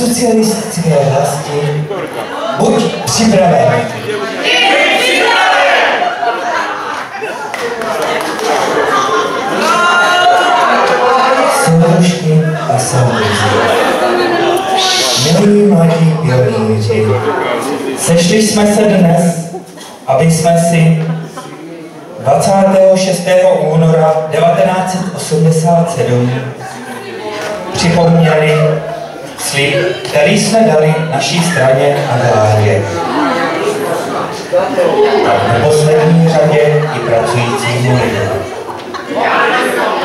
socialistické vlasti, buď připraven. Soudružky a soudruzi, milí mladí pionýři, sešli jsme se dnes, aby jsme si 26. února 1987 připomněli slib, který jsme dali naší straně a vládě. A v neposlední řadě i pracujícímu lidu.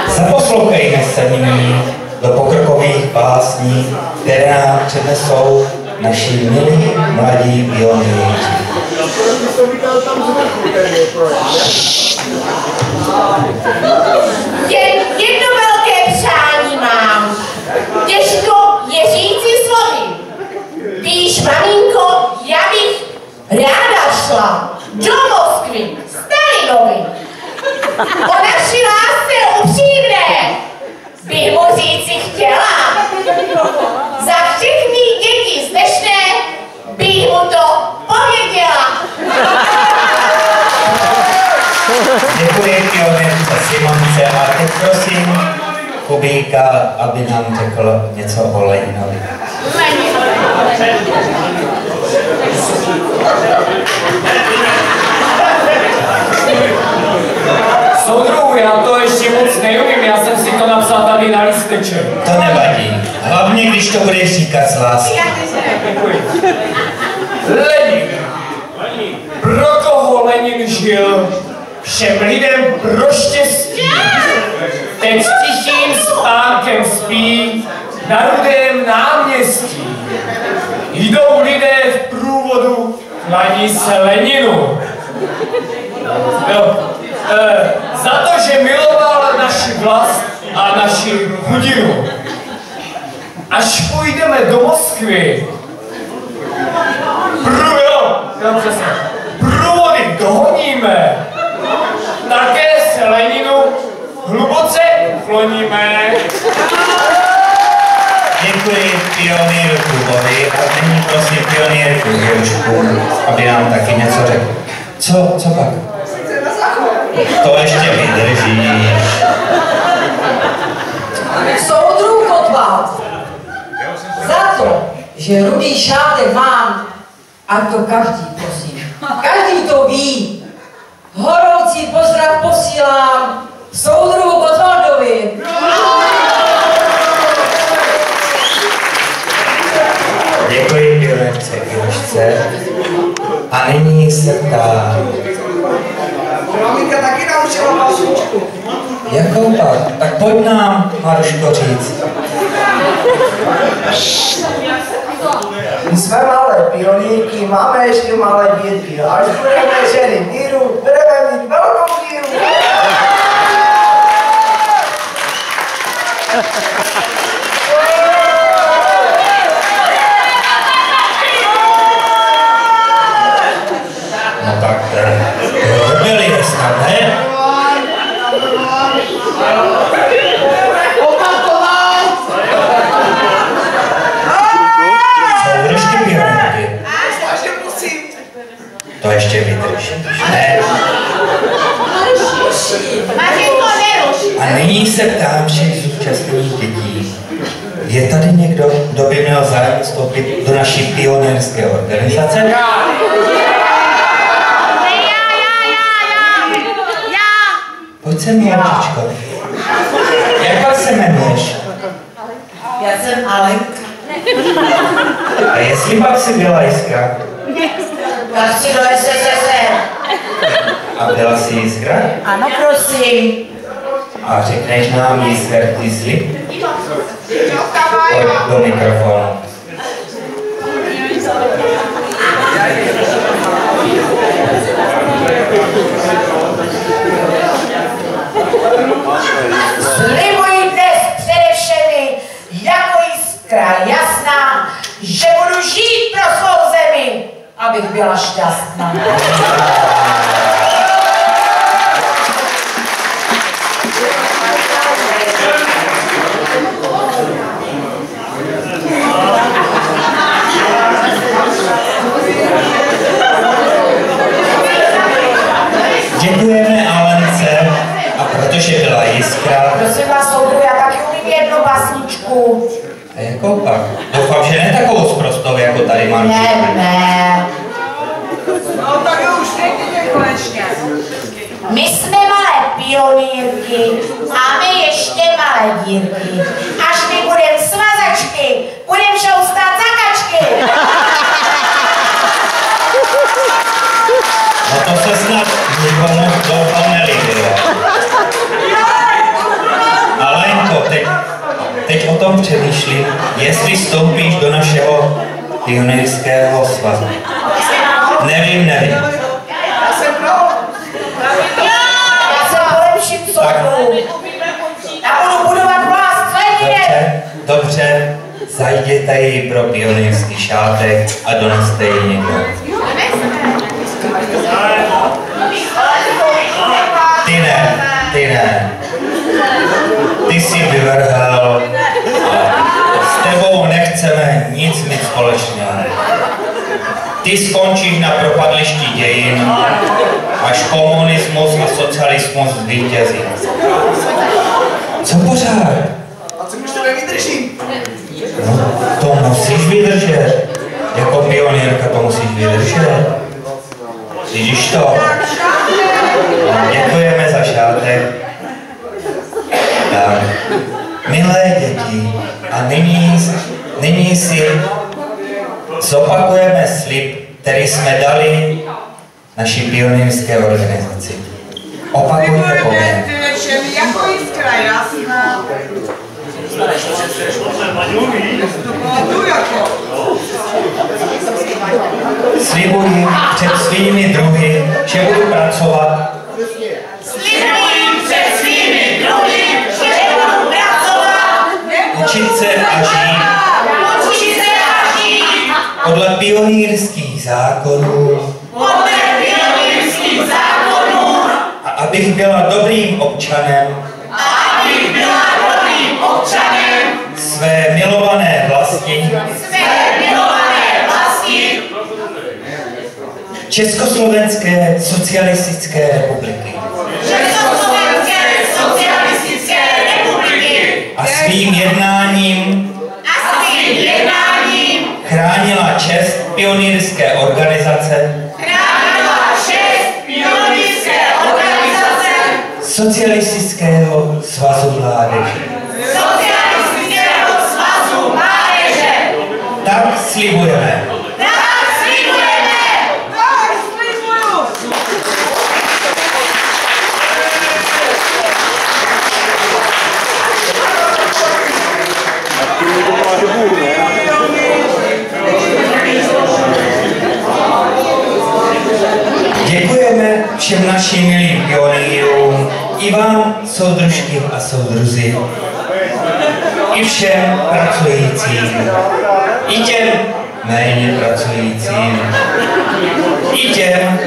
Zaposlouchejme se nyní do pokrokových básní, které nám přednesou naši milí mladí pionýři. Jedno velké přání mám. Těžko je říci slovy. Víš, maminko, já bych ráda šla do Moskvy, Stalinovi. O naší lásce upřímné bych mu říci chtěla. Za všechny děti zdešné bych mu to pověděla. Děkuji pionýrce Simonce a teď prosím Kubíka, aby nám řekl něco o Leninovi. Soudruhu, já to ještě moc neumím, já jsem si to napsal tady na listeček. To nevadí, hlavně když to budeš říkat z lásky. Lenin. Pro koho Lenin žil? Všem lidem pro štěstí. Teď tichým spánkem spí na Rudém náměstí. Jdou lidé v průvodu, klaní se Leninu. No, za to, že miloval naši vlast a naši chudinu. Až půjdeme do Moskvy, průvody dohoníme, také se Leninu hluboce ukloníme. Děkuji pionýru Kubovi a nyní prosím pionýrku Jerušku, aby nám taky něco řekl. Co pak? To ještě vydrží. Soudruh Gottwald, za to, že rudý šátek mám, a to každý, prosím, každý to ví. Horoucí pozdrav posílám soudruhu Gottwaldovi. Děkuji pionýrce Jerušce a nyní se ptám. Maminka taky naučila básničku. Jakou pak? Tak pojď nám, Maruško, říct. My jsme malé pionýrky, máme ještě malé děti. Až budeme ženy míru, budeme mít velkou míru. No tak, to byli snad, ne? Soudružky pionýrky. To ještě vydrží. Ne. A nyní se ptám všech zúčastněných dětí. Je tady někdo, kdo by měl zájem vstoupit do naší pionérské organizace? Já. Pojď sem, holčičko. Jak se jmenuješ? Já jsem Alenka. A jestli pak si byla jiskra? Patří do SSSR. A byla jsi jiskra? Ano, prosím. A řekneš nám jiskrtý slib? Pojď do mikrofonu. Slibuji dnes přede všemi jako jiskra jasná, že budu žít pro svou zemi, abych byla šťastná. My jsme malé pionýrky a my ještě malé dírky. Až my budeme svazačky, budeme šoustat zakačky. No to se snad nikomu dlouho nelíbilo. Alenko, teď o tom přemýšlím, jestli vstoupíš do našeho pionýrského svazu. Nevím. Já jsem polepším sochu. Já budu budovat vlast, Dobře, zajděte ji pro pionýrský šátek a doneste ji někdo. Ty ne. Ty jsi vyvrhal a s tebou nechceme nic mít společného. Ty skončíš na propadlišti dějin, až komunismus a socialismus zvítězí. Co pořád? A co když to nevydržím? No, to musíš vydržet. Jako pionýrka to musíš vydržet. Vidíš to? Děkujeme za šátek. Tak, milé děti, a nyní si zopakujeme slib, který jsme dali naší pionýrské organizaci. Opakujte po mně. Jako jiskra jasná. Slibuji před svými druhy, že budu pracovat. Slibuji před svými druhy, že budu pracovat. Učit se a žít. Podle pionýrských zákonů. A abych byla dobrým občanem. Své milované vlasti. Československé socialistické republiky. A svým jednáním chránila čest pionýrské organizace. Socialistického svazu mládeže. Tak slibujeme. Děkujeme všem našim milým pionýrům, i vám, soudružky a soudruzi, i všem pracujícím, i těm méně pracujícím, i těm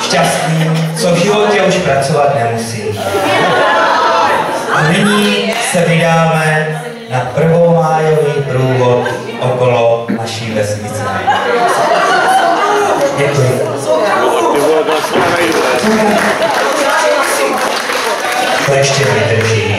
šťastným, co v životě už pracovat nemusí. A nyní se vydáme na prvomájový průvod okolo naší vesnice. Děkuji. To ještě vydrží.